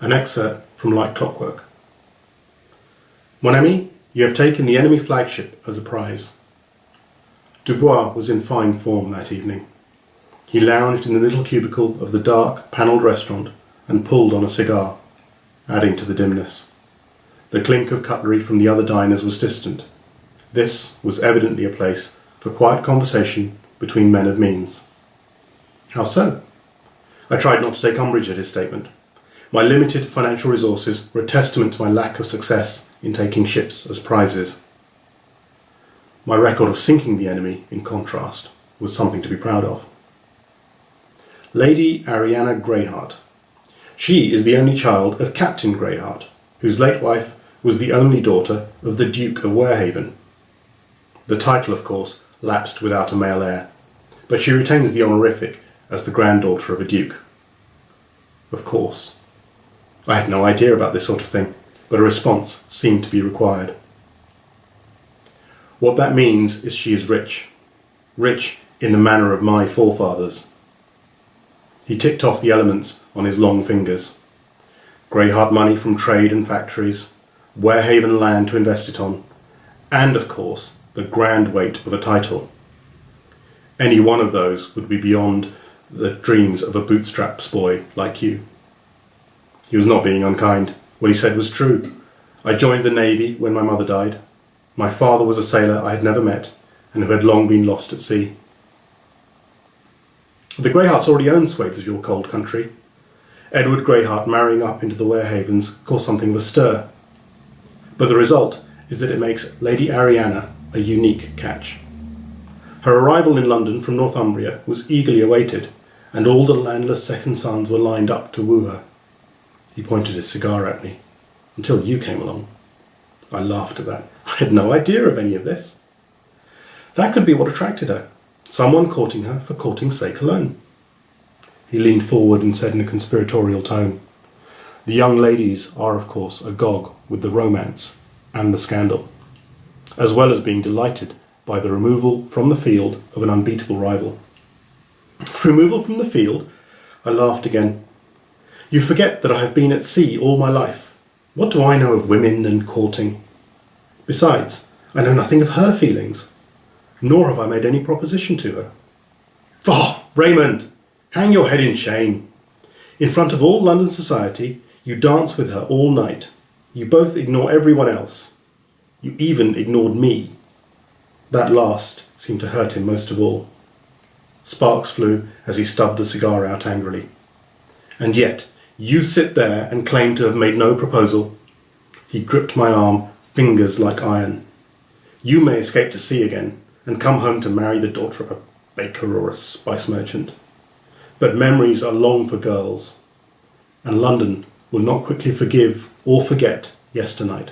An excerpt from Like Clockwork. Mon ami, you have taken the enemy flagship as a prize. Dubois was in fine form that evening. He lounged in the little cubicle of the dark, panelled restaurant and pulled on a cigar, adding to the dimness. The clink of cutlery from the other diners was distant. This was evidently a place for quiet conversation between men of means. How so? I tried not to take umbrage at his statement. My limited financial resources were a testament to my lack of success in taking ships as prizes. My record of sinking the enemy, in contrast, was something to be proud of. Lady Ariana Greyheart. She is the only child of Captain Greyheart, whose late wife was the only daughter of the Duke of Warehaven. The title, of course, lapsed without a male heir, but she retains the honorific as the granddaughter of a duke. Of course. I had no idea about this sort of thing, but a response seemed to be required. What that means is she is rich. Rich in the manner of my forefathers. He ticked off the elements on his long fingers. Greyheart money from trade and factories, Warehaven land to invest it on, and of course the grand weight of a title. Any one of those would be beyond the dreams of a bootstraps boy like you. He was not being unkind. What he said was true. I joined the Navy when my mother died. My father was a sailor I had never met and who had long been lost at sea. The Greyhearts already owned swathes of your cold country. Edward Greyheart marrying up into the Warehavens caused something of a stir. But the result is that it makes Lady Ariana a unique catch. Her arrival in London from Northumbria was eagerly awaited, and all the landless second sons were lined up to woo her. He pointed his cigar at me. Until you came along. I laughed at that. I had no idea of any of this. That could be what attracted her. Someone courting her for courting's sake alone. He leaned forward and said in a conspiratorial tone, "The young ladies are, of course, agog with the romance and the scandal, as well as being delighted by the removal from the field of an unbeatable rival." Removal from the field? I laughed again. You forget that I have been at sea all my life. What do I know of women and courting? Besides, I know nothing of her feelings, nor have I made any proposition to her. Faugh! Raymond! Hang your head in shame. In front of all London society, you dance with her all night. You both ignore everyone else. You even ignored me. That last seemed to hurt him most of all. Sparks flew as he stubbed the cigar out angrily. And yet, you sit there and claim to have made no proposal. He gripped my arm, fingers like iron. You may escape to sea again and come home to marry the daughter of a baker or a spice merchant. But memories are long for girls, and London will not quickly forgive or forget yesternight.